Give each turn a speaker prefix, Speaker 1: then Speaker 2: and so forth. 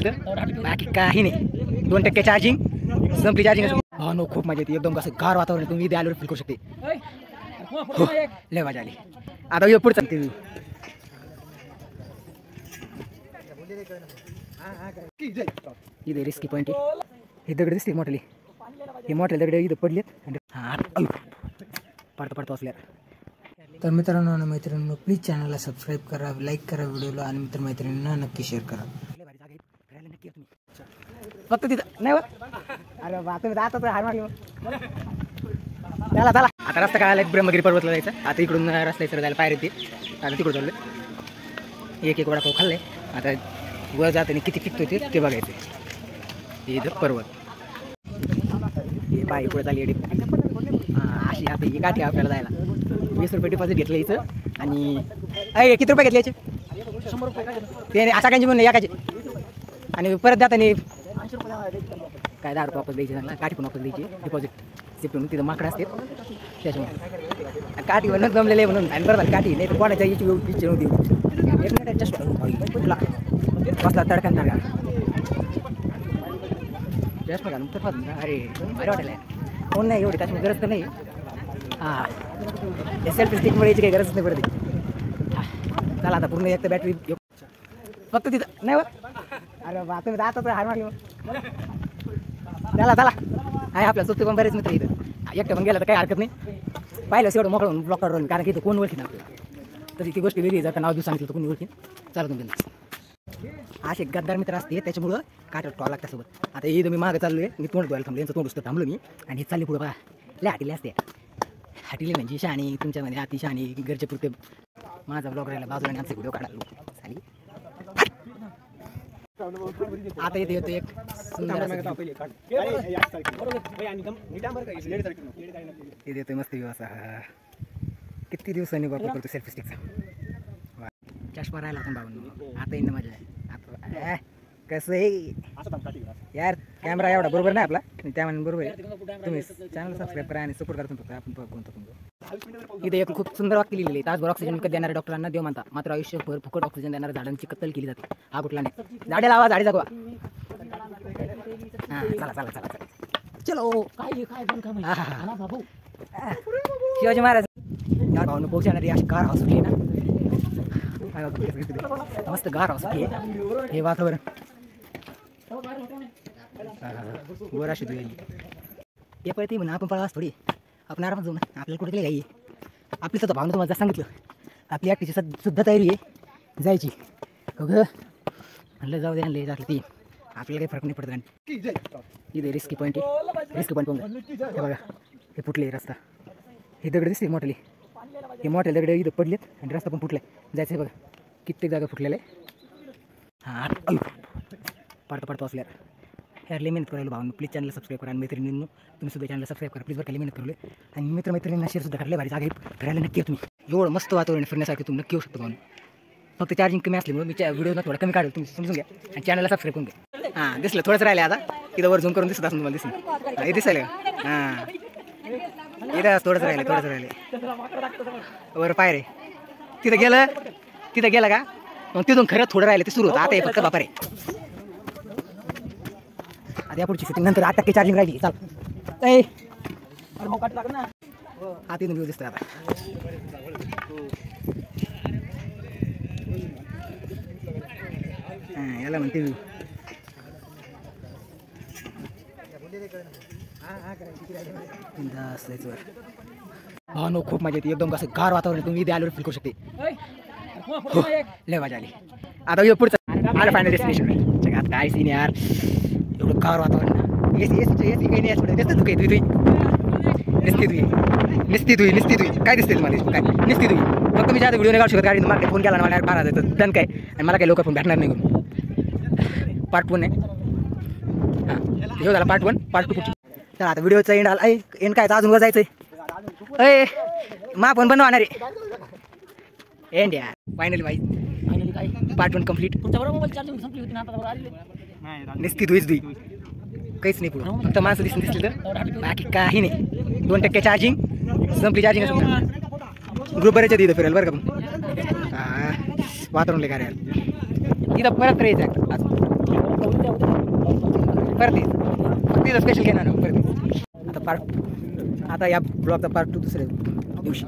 Speaker 1: तर बाकी काही नाही. 2% चार्जिंग संपली चार्जिंग. हा नो खूप मजा येते एकदम कसं गार वातावरण तुम्ही इथे आल्यावर फील करू शकते. लय मजा आली. आता ये पुढचं ते इथे रिस्की पॉईंट आहे. हे दगड दिसते मोठली. हे मोठे दगड इथं पडलेत. हा पडता असल्यावर. तर मित्रांनो आणि मैत्रिणींनो प्लीज चॅनलला सबस्क्राईब करा, लाईक करा व्हिडिओला आणि मित्रमैत्रिणींना नक्की शेअर करा. फक्त तिथं नाही अरे बा तुम्ही जाता तर हार मारली. चला चला आता रस्ता काय आला ब्रह्मगिरी पर्वतला जायचं. आता इकडून रस्ता सर जायला पायरी. आता तिकडून चाललं एक वडापाव खाल्ले. आता वर जाताना किती पिकतोय ते बघायचं. इथं पर्वत हे बाई पुढे चालली अशी आता ही गाठी आपल्याला जायला. 20 रुपये डिपॉझिट घेतलं इथं. आणि किती रुपये घेतले याचे? 100 रुपये. ते असा कांची म्हणून एकाचे. आणि परत जाताना काय 10 रुपये वापस द्यायचे. चांगला काठी पण वापस द्यायची डिपॉझिट शिफ्टून. तिथं माकडं असते त्याच्यामुळे काठीवर न जमलेले म्हणून. आणि बरं काठी नाही तर कोणाच्या याची इच्छा नव्हती. तुला बसला तडका तडका जास्त घालून तर अरे बरं वाटायला कोण नाही एवढी त्याच्यामुळे गरज तर नाही. हां सेल्फी स्टिकमुळे याची काही गरज नाही पडते. चला आता पूर्ण एक तर बॅटरी फक्त तिथं नाही अरे बा तुम्ही जाता तर हार मारली. चला चला आहे आपल्या सोबत पण बरेच मित्र इथं. एकटं पण गेलं तर काही हरकत नाही. पाहिलं एवढं मोकळं म्हणून ब्लॉक काढून. कारण की इथं कोण ओळखी ना आपल्याला. तरी ती गोष्ट वेगळी जर का नाव दिवस सांगितलं तर कोणी ओळखीन. चला तुम्ही असे गद्दार मित्र असते त्याच्यामुळं काठ्यावर टॉल लागतात सोबत. आता इथं मी मागं चाललो आहे. मी तोंड धुवायला थांबलो. यांचं तोंड उसतं थांबलो मी. आणि हे चालली पुढं बघा लय हाटीले असते. हाटीले म्हणजे शहाणी तुमच्यामध्ये अति शहाणी घरचे पुरते. माझा ब्लॉग राहिला बाजूला आणि आमचा व्हिडिओ काढायला चाली. आता येते येतो एक येते मस्त व्यवस्था. किती दिवसांनी वापर करतो सेल्फी स्टिकचा. चष्मा राहिला पण भाऊ आता येईन मजा आहे. आता कसं आहे यार कॅमेरा एवढा बरोबर नाही आपला त्यामुळे बरोबर आहे. तुम्ही चॅनल सबस्क्राईब करा आणि सपोर्ट करा. फक्त आपण कोणतं इथे एक खूप सुंदर वाक्य लिहिलेली. तासभर ऑक्सिजन विकत देणाऱ्या डॉक्टरांना देव मानता मात्र आयुष्यभर फुकट ऑक्सिजन देणाऱ्या झाडांची कत्तल केली जाते. हा कुठला नाही. झाडे लावा झाडे जगवा. हां चला चला चला चला चलो. शिवाजी महाराज यार भाऊन पोहोचणारी अशी कार हाऊस सुटली ना. मस्त गार हाऊस हे वातावरण वर अशी ते पळते म्हणून आपण पळास थोडी आपण आरामात जाऊ ना. आपल्याला कुठे घाई आपली स्वतः भावना तुम्हाला सांगितलं. आपली ॲक्टिची सुद्धा तयारी आहे जायची. म्हणलं जाऊ दे आणले जातलं ती आपल्याला काही फरक नाही पडत. आणि इथे रिस्की पॉईंट आहे. रिस्की पॉईंट पाहून हे बघा हे फुटले रस्ता. हे दगड दिसते मोठले. हे मोठे दगड इथं पडलेत आणि रस्ता पण फुटलाय. जायचं आहे बघा कित्येक जागा फुटलेला आहे. हां पडता असल्यावर यार लई मेहनत करायला भावना. प्लीज चॅनलला सबस्क्राईब करा. आणि मैत्रिणींनो तुम्ही सुद्धा चॅनलला सबस्क्राईब करा प्लीज. बरं काही मेहनत करू. आणि मित्रमैत्रिणींना शेअर सुद्धा करायला भारी जागा फिरायला नक्की तुम्ही. एवढं मस्त वातावरण फिरण्यासारखं तुम्ही नक्की येऊ शकतो भावना. फक्त चार्जिंग कमी असल्यामुळे मी व्हिडिओला थोडं कमी काढेल. तुम्ही समजून घ्या आणि चॅनलला सबस्क्राईब करून घ्या. हां दिसलं थोडंच राहिले. आता इथं वर झूम करून दिसत असं तुम्हाला दिसलं हे दिसायला का. हां इथं थोडंच राहिले वर पायरे. तिथं गेलं का मग तिथून खरं थोडं राहिलं ते सुरू होतं. आता हे फक्त बापर आहे. आता या पुढची फिटिंग नंतर 8% चार्जिंग राहिली. चाल आता इथून व्ह्यू दिसतो. आता हां याला म्हणते व्ह्यू. हा नो खूप मजा येते एकदम कसं गार वातावरण तुम्ही इथे आल्यावर फील करू शकते. लय मजा आली. आता ये पुढचं आलं फायनल डेस्टिनेशन. जगात काय सीन यार एवढं गार वातावरण ना. एसी काही नाही असं दिसतं. तू काही निस्ती तुई काय दिसते तुम्हाला काय निस्ती तुई. फक्त मी ज्यादा व्हिडिओ नाही काढू शकत. गाडी मला फोन केला ना मला 12,000 डन काय. आणि मला काही लोक फोन भेटणार नाही करून. पार्ट 1 आहे. हां हे झाला पार्ट 1. पार्ट 2 तर आता व्हिडिओचा एंड आला. एंड काय अजून वर जायचं आहे. मा पण बनवणार आहे एंड यार. फायनली काय पार्ट 1 कम्प्लीट. निस्ती तुईच काहीच नाही पुढं. फक्त माणसं दिसली तर बाकी काही नाही. 2% चार्जिंग संपली चार्जिंग. ग्रुप बरेच इथं फिरायला बरं का. वातावरण लय काय इथं परत यायचं. परत फक्त इथं स्पेशल घेणार परत आता या ब्लॉगचा पार्ट 2 दुसऱ्या दिवशी